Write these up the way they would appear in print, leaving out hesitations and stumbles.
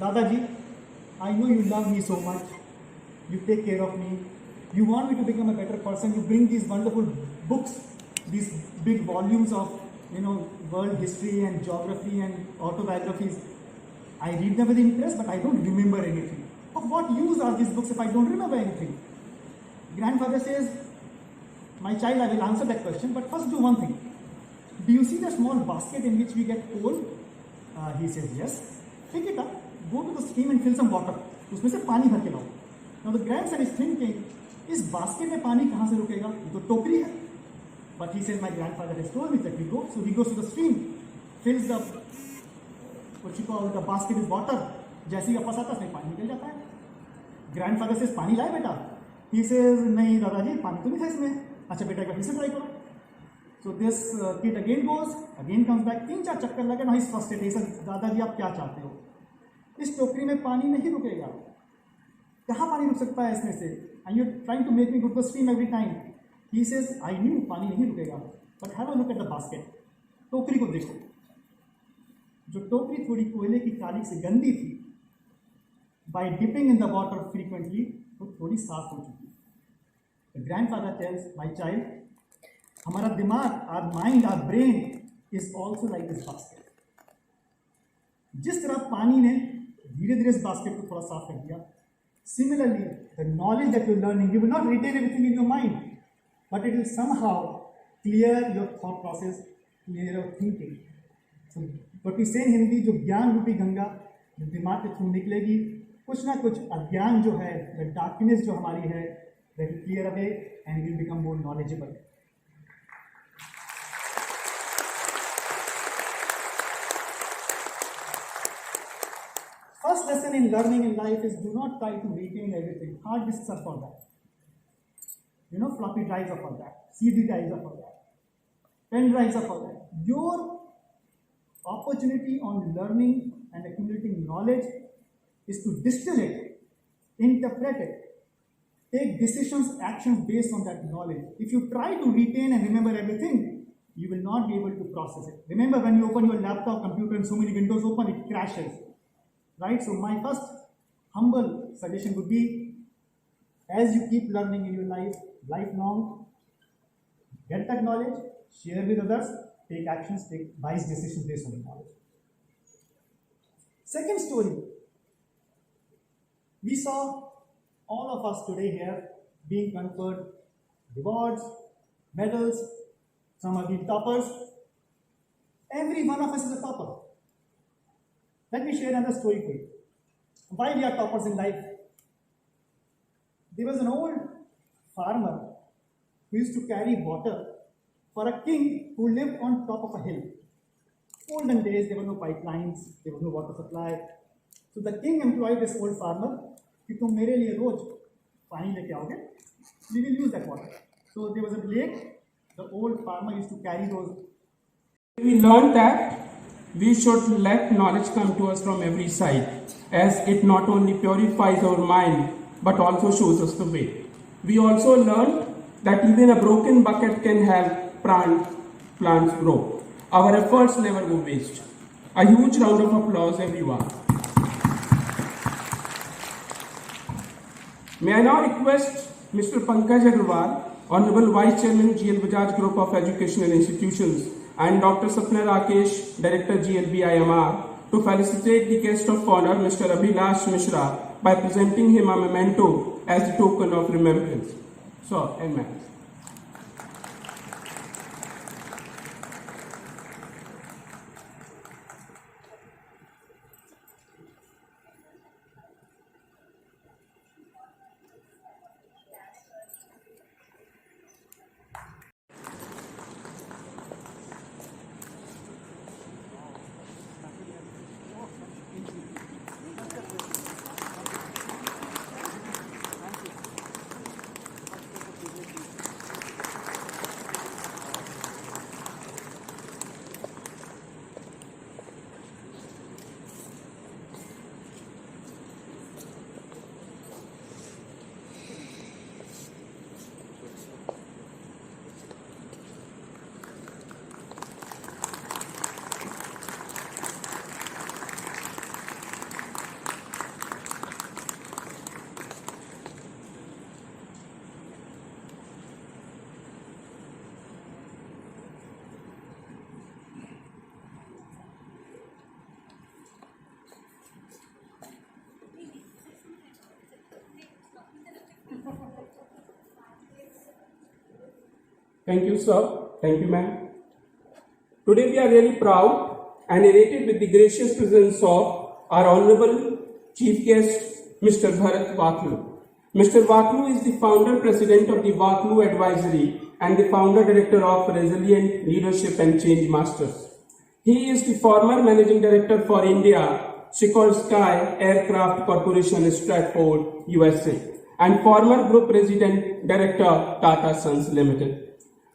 Dadaji, I know you love me so much. You take care of me. You want me to become a better person. You bring these wonderful books, these big volumes of, world history and geography and autobiographies. I read them with interest, but I don't remember anything. Of what use are these books if I don't remember anything? Grandfather says, my child, I will answer that question, but first do one thing. Do you see the small basket in which we get coal? He says, yes. Pick it up, go to the stream and fill some water. उसमें से पानी भर के लाओ. Now the grandson is thinking, इस basket में पानी कहाँ से रुकेगा? ये तो टोकरी है. But he says, my grandfather has told me that we go. So he goes to the stream, fills the the basket with water. जैसे ही वापस आता है, उसमें पानी निकल जाता है. Grandfather says, पानी लाए बेटा? He says, नहीं दादाजी, पानी तो नहीं था इसमें. अच्छा बेटा, एक बार फिर से ट्राई करो. So this kid again goes, again comes back. 3-4 चक्कर लगे. Now he's frustrated. He says, दादाजी आप क्या चाहते हो? इस टोकरी में पानी नहीं रुकेगा. कहाँ पानी रुक सकता है इसमें से? And you're trying to make me go to the stream every time. He says, I knew पानी नहीं रुकेगा. But have a look at the basket. टोकरी को देखो. जो टोकरी थोड़ी कोयले की काली से गंदी थी, by dipping in the water frequently, वो थोड़ी साफ हो चुकी. The grandfather tells, my child, हमारा दिमाग, our mind, our brain is also like this basket. जिस तरह पानी ने धीरे धीरे इस बास्केट को थोड़ा साफ कर दिया, similarly, the knowledge that you're learning, you will not retain everything in your mind, but it will somehow clear your thought process, clear your thinking. So, what we say in Hindi, जो ज्ञान रूपी गंगा जो दिमाग के through निकलेगी, कुछ ना कुछ अज्ञान जो है, the darkness जो हमारी है, that will clear away and we will become more knowledgeable. First lesson in learning in life is do not try to retain everything. Hard disks are for that. Floppy drives are for that. CD drives are for that. Pen drives are for that. Your opportunity on learning and accumulating knowledge is to distill it, interpret it, take decisions, actions based on that knowledge. If you try to retain and remember everything, you will not be able to process it. Remember, when you open your laptop, computer, and so many windows open, it crashes. Right? So my first humble suggestion would be, as you keep learning in your life, lifelong, get that knowledge, share with others, take actions, take wise decisions based on the knowledge. Second story, we saw all of us today here being conferred rewards, medals, some are the toppers. Every one of us is a topper. Let me share another story for you. Why we are toppers in life? There was an old farmer who used to carry water for a king who lived on top of a hill. Olden days, there were no pipelines, there was no water supply. So the king employed this old farmer, कि तुम मेरे लिए रोज पानी लेके आओगे, we will use that water. So there was a lake, the old farmer used to carry those. We learned that we should let knowledge come to us from every side, as it not only purifies our mind, but also shows us the way. We also learned that even a broken bucket can help plants grow. Our efforts never go waste. A huge round of applause, everyone. May I now request Mr. Pankaj Agarwal, Honorable Vice Chairman, GL Bajaj Group of Educational Institutions, and Dr. Sapna Rakesh, Director, GLBIMR, to felicitate the guest of honor, Mr. Abhilash Mishra, by presenting him a memento as the token of remembrance. So, amen. Thank you, sir. Thank you, ma'am. Today we are really proud and elated with the gracious presence of our Honorable Chief Guest, Mr. Bharat Vaklu. Mr. Vaklu is the founder president of the Vaklu Advisory and the founder director of Resilient Leadership and Change Masters. He is the former managing director for India Sikorsky Aircraft Corporation, Stratford, USA, and former group president director, Tata Sons Limited.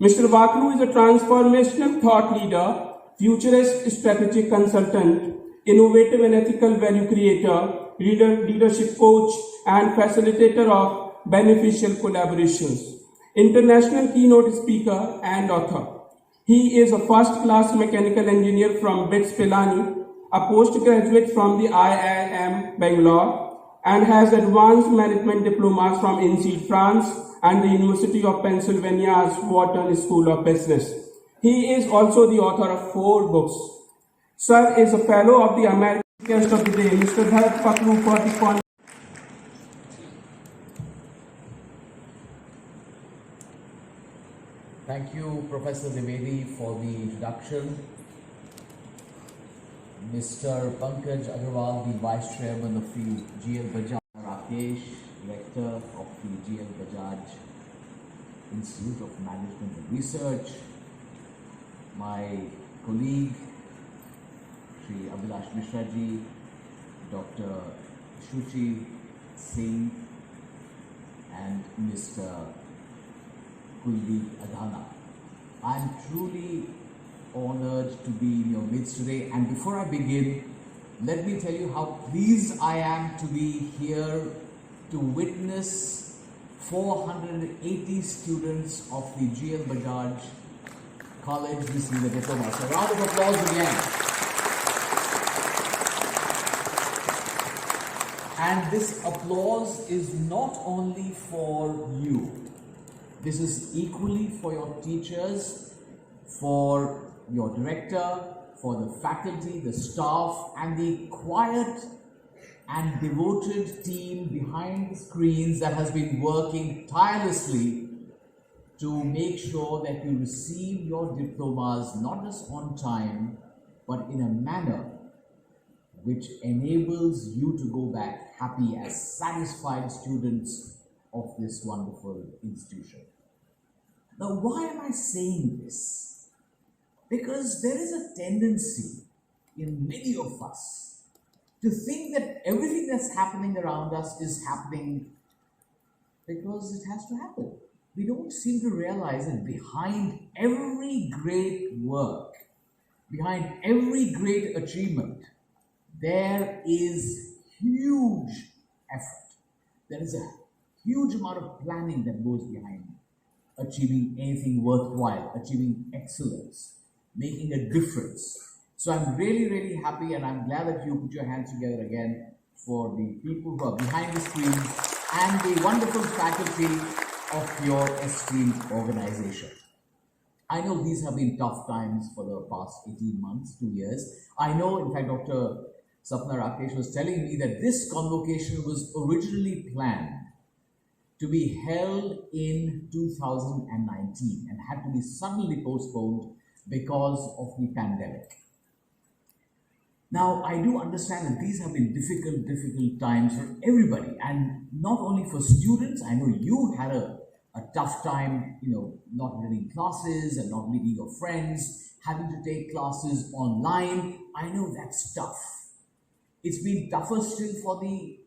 Mr. Vaklu is a transformational thought leader, futurist strategic consultant, innovative and ethical value creator, leadership coach, and facilitator of beneficial collaborations, international keynote speaker, and author. He is a first-class mechanical engineer from BITS Pilani, a postgraduate from the IIM Bangalore, and has advanced management diplomas from INSEAD France and the University of Pennsylvania's Wharton School of Business. He is also the author of 4 books. Sir is a fellow of the American Guest of the Day, Mr. Bharat Vaklu, for the con. Thank you, Professor Dwivedi, for the introduction. Mr. Pankaj Agarwal, the Vice Chairman of the GL Bajaj, Rakesh, Director of the GL Bajaj Institute of Management and Research, my colleague, Sri Abhilash Mishra ji, Dr. Shuchi Singh, and Mr. Kuldeep Adhana. I am truly honored to be in your midst today, and before I begin, let me tell you how pleased I am to be here to witness 480 students of the GL Bajaj College receive a diploma. So a round of applause again. And this applause is not only for you. This is equally for your teachers, for your director, for the faculty, the staff, and the quiet and devoted team behind the screens that has been working tirelessly to make sure that you receive your diplomas not just on time, but in a manner which enables you to go back happy as satisfied students of this wonderful institution. Now, why am I saying this? Because there is a tendency in many of us to think that everything that's happening around us is happening because it has to happen. We don't seem to realize that behind every great work, behind every great achievement, there is huge effort. There is a huge amount of planning that goes behind achieving anything worthwhile, achieving excellence, making a difference. So I'm really, really happy, and I'm glad that you put your hands together again for the people who are behind the screens and the wonderful faculty of your esteemed organization. I know these have been tough times for the past 18 months, 2 years. I know, in fact, Dr. Sapna Rakesh was telling me that this convocation was originally planned to be held in 2019 and had to be suddenly postponed because of the pandemic. Now, I do understand that these have been difficult times for everybody, and not only for students. I know you had a tough time, not attending classes and not meeting your friends, having to take classes online. I know that's tough. It's been tougher still for the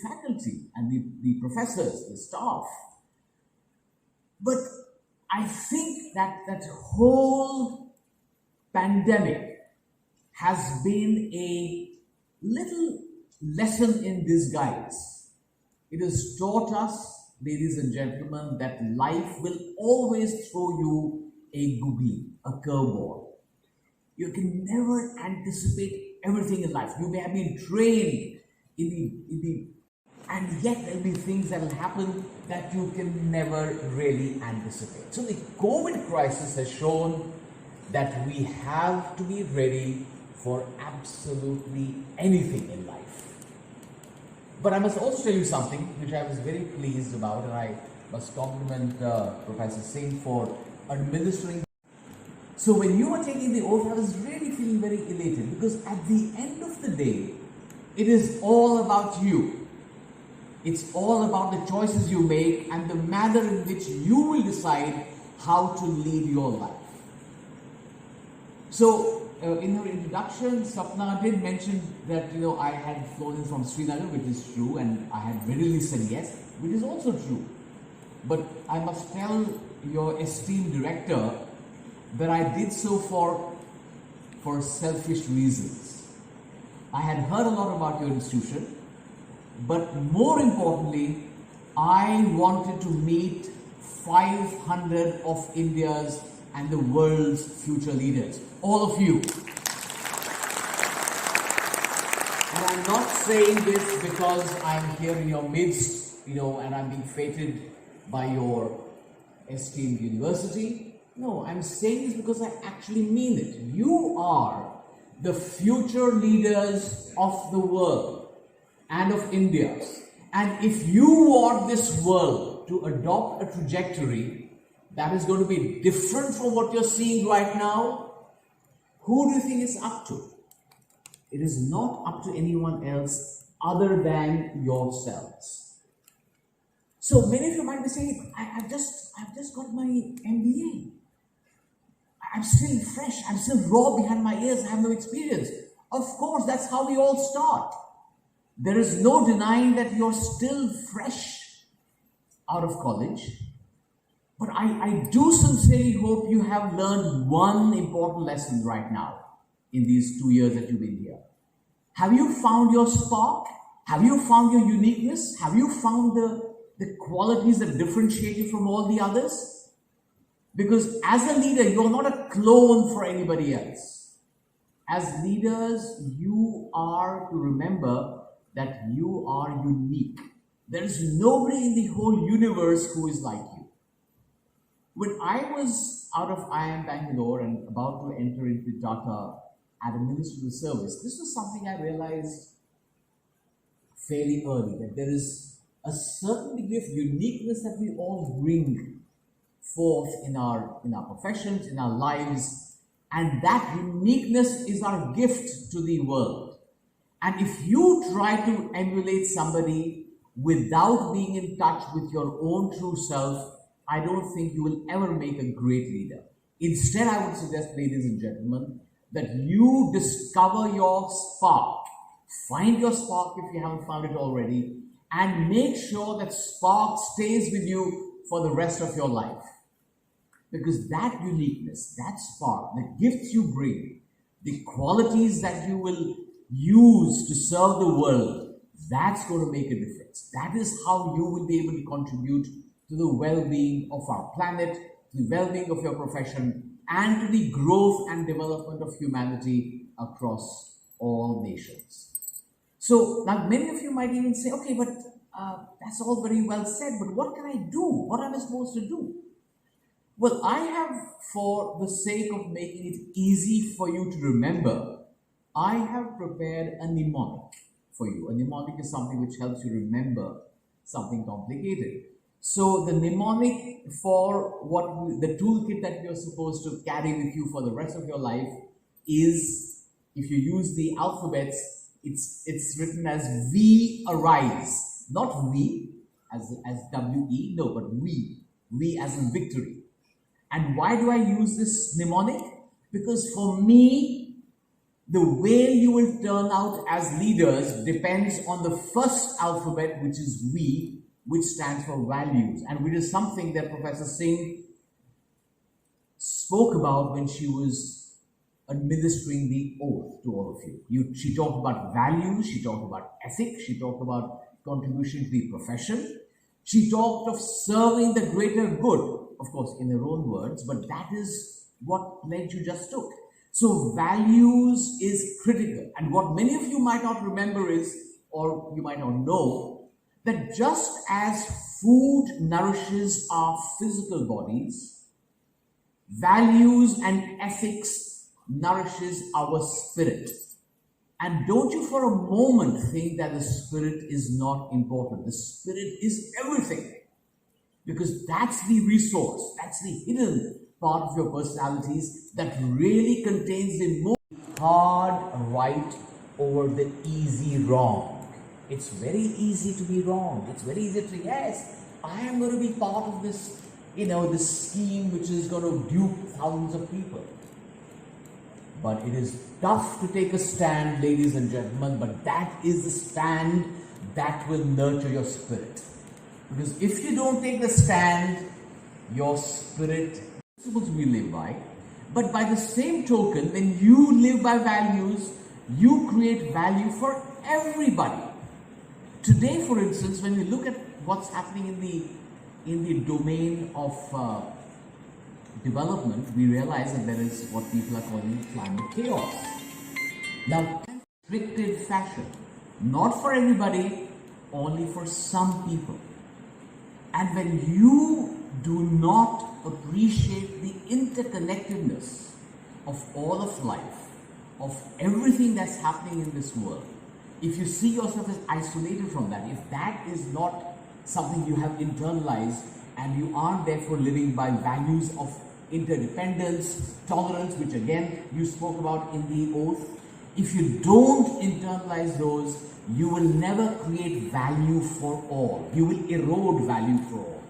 faculty and the professors, the staff. But I think that whole pandemic has been a little lesson in disguise. It has taught us, ladies and gentlemen, that life will always throw you a googly, a curveball. You can never anticipate everything in life. You may have been trained and yet there'll be things that will happen that you can never really anticipate. So the COVID crisis has shown that we have to be ready for absolutely anything in life. But I must also tell you something which I was very pleased about, and I must compliment Professor Singh for administering. So when you were taking the oath, I was really feeling very elated, because at the end of the day, it is all about you. It's all about the choices you make and the manner in which you will decide how to lead your life. So in her introduction, Sapna did mention that I had flown in from Srinagar, which is true, and I had readily said yes, which is also true. But I must tell your esteemed director that I did so for selfish reasons. I had heard a lot about your institution, but more importantly, I wanted to meet 500 of India's and the world's future leaders. All of you. And I'm not saying this because I'm here in your midst, and I'm being feted by your esteemed university. No, I'm saying this because I actually mean it. You are the future leaders of the world and of India. And if you want this world to adopt a trajectory that is going to be different from what you're seeing right now, who do you think it's up to? It is not up to anyone else other than yourselves. So many of you might be saying, I've just got my MBA. I'm still fresh, I'm still raw behind my ears, I have no experience. Of course, that's how we all start. There is no denying that you're still fresh out of college. But I do sincerely hope you have learned one important lesson right now in these 2 years that you've been here. Have you found your spark? Have you found your uniqueness? Have you found the qualities that differentiate you from all the others? Because as a leader, you're not a clone for anybody else. As leaders, you are to remember that you are unique. There is nobody in the whole universe who is like you. When I was out of IIM Bangalore and about to enter into Tata at a ministerial service, this was something I realized fairly early, that there is a certain degree of uniqueness that we all bring forth in our professions, in our lives, and that uniqueness is our gift to the world. And if you try to emulate somebody without being in touch with your own true self, I don't think you will ever make a great leader. Instead, I would suggest, ladies and gentlemen, that you discover your spark. Find your spark if you haven't found it already, and make sure that spark stays with you for the rest of your life. Because that uniqueness, that spark, the gifts you bring, the qualities that you will use to serve the world, that's going to make a difference. That is how you will be able to contribute to the well-being of our planet, to the well-being of your profession, and to the growth and development of humanity across all nations. So now many of you might even say, okay, but that's all very well said, but what can I do? What am I supposed to do? Well, I have, for the sake of making it easy for you to remember, I have prepared a mnemonic for you. A mnemonic is something which helps you remember something complicated. So the mnemonic for the toolkit that you're supposed to carry with you for the rest of your life is, if you use the alphabets, it's written as V arise. Not we as W-E, no, but we. We as in victory. And why do I use this mnemonic? Because for me, the way you will turn out as leaders depends on the first alphabet, which is V, which stands for values, and which is something that Professor Singh spoke about when she was administering the oath to all of you. She talked about values, she talked about ethics, she talked about contribution to the profession, she talked of serving the greater good, of course, in her own words, but that is what pledge you just took. So values is critical. And what many of you might not remember is, or you might not know, that just as food nourishes our physical bodies, values and ethics nourishes our spirit. And don't you for a moment think that the spirit is not important. The spirit is everything. Because that's the resource, that's the hidden part of your personalities that really contains the most hard right over the easy wrong. It's very easy to be wrong. It's very easy to, yes, I am going to be part of this, this scheme which is going to dupe thousands of people. But it is tough to take a stand, ladies and gentlemen, but that is the stand that will nurture your spirit. Because if you don't take the stand, your spirit principles we live by. But by the same token, when you live by values, you create value for everybody. Today, for instance, when we look at what's happening in the domain of development, we realize that there is what people are calling climate chaos. Now, restricted fashion, not for everybody, only for some people. And when you do not appreciate the interconnectedness of all of life, of everything that's happening in this world, if you see yourself as isolated from that, if that is not something you have internalized and you aren't therefore living by values of interdependence, tolerance, which again you spoke about in the oath, if you don't internalize those, you will never create value for all. You will erode value for all.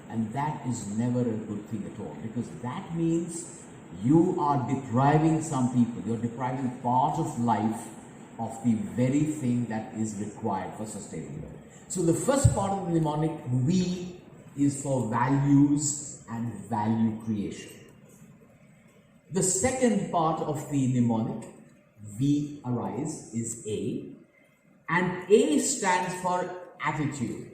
And that is never a good thing at all, because that means you are depriving some people, you're depriving part of life of the very thing that is required for sustainability. So the first part of the mnemonic, V, is for values and value creation. The second part of the mnemonic, V arise, is A, and A stands for attitude.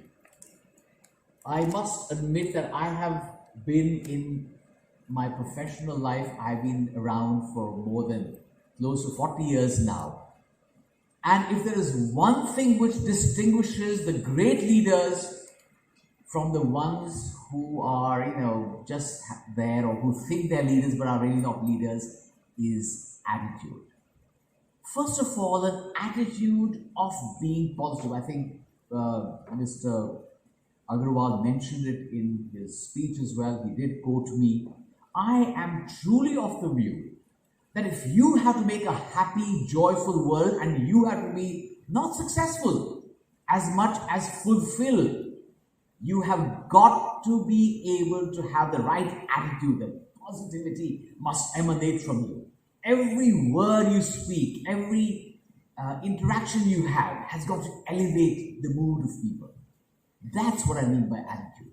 I must admit that I have been in my professional life, I've been around for more than close to 40 years now. And if there is one thing which distinguishes the great leaders from the ones who are, just there or who think they're leaders but are really not leaders, is attitude. First of all, an attitude of being positive. I think Mr. Agarwal mentioned it in his speech as well. He did quote me. I am truly of the view that if you have to make a happy, joyful world and you have to be not successful as much as fulfilled, you have got to be able to have the right attitude. That positivity must emanate from you. Every word you speak, every interaction you have has got to elevate the mood of people. That's what I mean by attitude.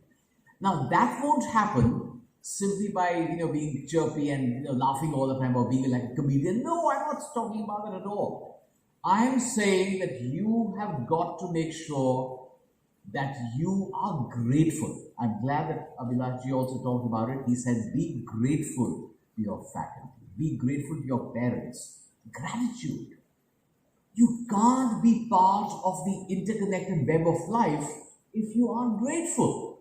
Now, that won't happen simply by being chirpy and laughing all the time or being like a comedian. No, I'm not talking about that at all. I am saying that you have got to make sure that you are grateful. I'm glad that Abhilash also talked about it. He said, be grateful to your faculty. Be grateful to your parents. Gratitude. You can't be part of the interconnected web of life if you aren't grateful.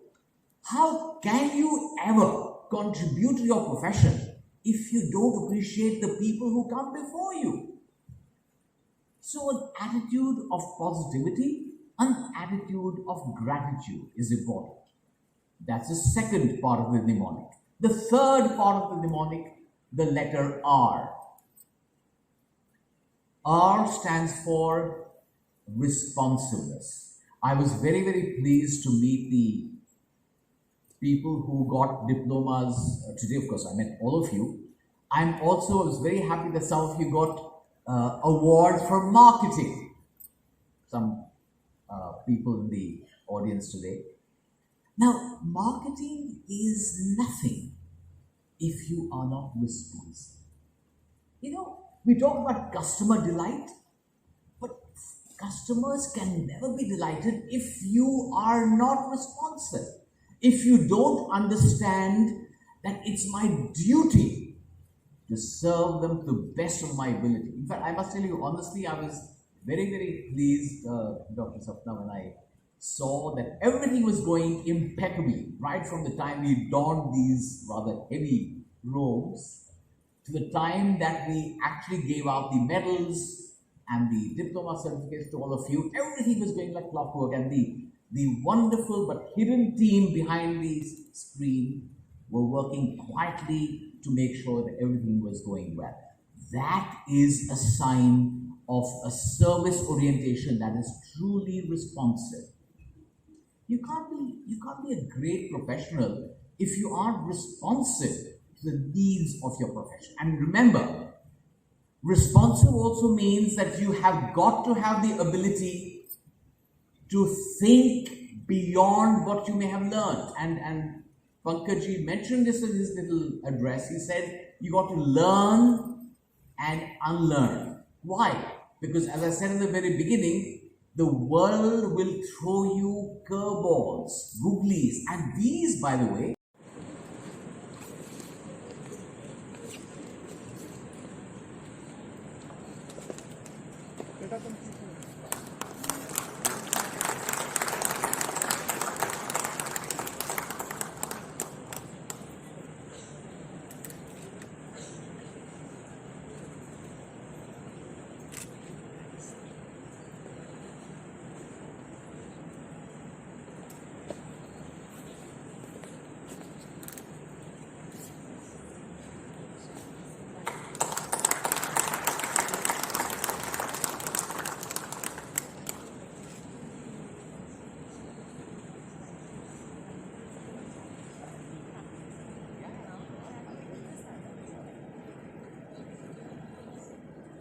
How can you ever contribute to your profession if you don't appreciate the people who come before you? So an attitude of positivity, an attitude of gratitude is important. That's the second part of the mnemonic. The third part of the mnemonic, the letter R. R stands for responsiveness. I was very, very pleased to meet the people who got diplomas today. Of course, I met all of you. I was very happy that some of you got awards for marketing. Some people in the audience today. Now, marketing is nothing if you are not responsive. We talk about customer delight, but customers can never be delighted if you are not responsive. If you don't understand that it's my duty to serve them to the best of my ability. In fact, I must tell you honestly, I was very, very pleased, Dr. Sapna, when I saw that everything was going impeccably, right from the time we donned these rather heavy robes to the time that we actually gave out the medals and the diploma certificates to all of you. Everything was going like clockwork, and the wonderful but hidden team behind the screen were working quietly to make sure that everything was going well. That is a sign of a service orientation that is truly responsive. You can't be a great professional if you aren't responsive to the needs of your profession. And remember, responsive also means that you have got to have the ability to think beyond what you may have learned. And Pankajji mentioned this in his little address. He said, you got to learn and unlearn. Why? Because as I said in the very beginning, the world will throw you curveballs, googlies, and these, by the way,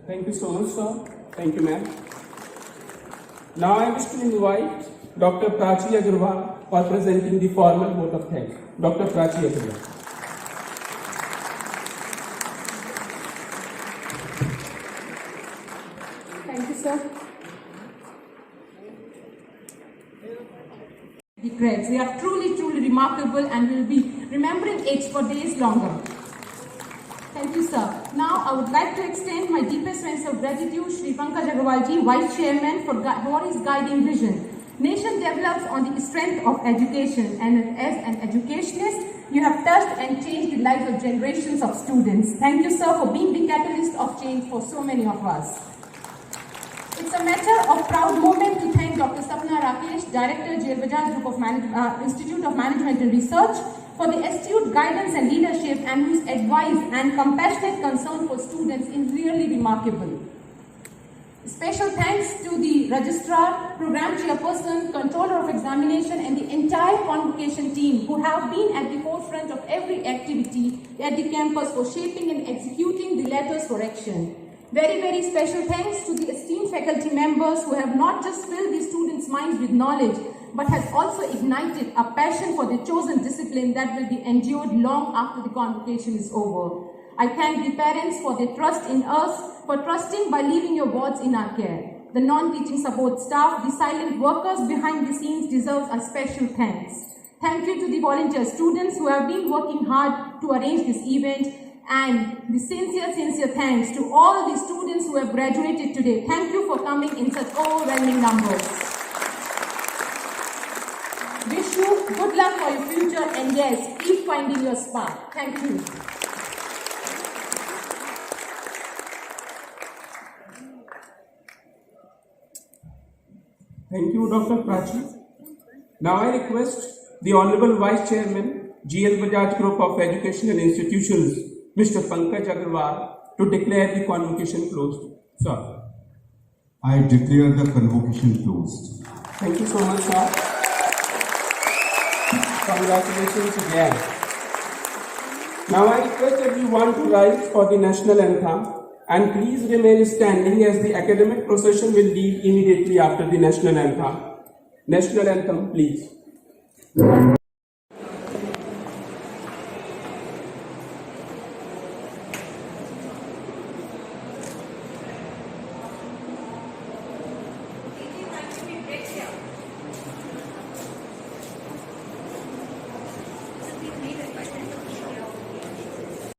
Thank you so much, sir. Thank you, ma'am. Now I wish to invite Dr. Prachi Agarwal for presenting the formal vote of thanks. Dr. Prachi Agarwal. Thank you, sir. The creds, they are truly remarkable and will be remembering it for days longer. Thank you, sir. Now, I would like to extend my deepest sense of gratitude, Shri Pankaj Agarwalji, Vice Chairman, for his guiding vision. Nation develops on the strength of education, and as an educationist, you have touched and changed the lives of generations of students. Thank you, sir, for being the catalyst of change for so many of us. It's a matter of proud moment to thank Dr. Sapna Rakesh, Director, Bajaj Group of Institute of Management and Research, for the astute guidance and leadership, and whose advice and compassionate concern for students is really remarkable. Special thanks to the Registrar, Program Chairperson, Controller of Examination, and the entire convocation team who have been at the forefront of every activity at the campus for shaping and executing the letters for action. Very special thanks to the esteemed faculty members who have not just filled the students' minds with knowledge, but has also ignited a passion for the chosen discipline that will be endured long after the convocation is over. I thank the parents for their trust in us, for trusting by leaving your wards in our care. The non-teaching support staff, the silent workers behind the scenes deserve a special thanks. Thank you to the volunteer students who have been working hard to arrange this event, and the sincere thanks to all the students who have graduated today. Thank you for coming in such overwhelming numbers. Wish you good luck for your future, and yes, keep finding your spark. Thank you. Thank you, Dr. Prachi. Now I request the Honorable Vice Chairman, GL Bajaj Group of Educational Institutions, Mr. Pankaj Agarwal, to declare the convocation closed. Sir. I declare the convocation closed. Thank you so much, sir. Congratulations again. Now I request everyone to rise for the national anthem, and please remain standing as the academic procession will leave immediately after the national anthem. National anthem, please.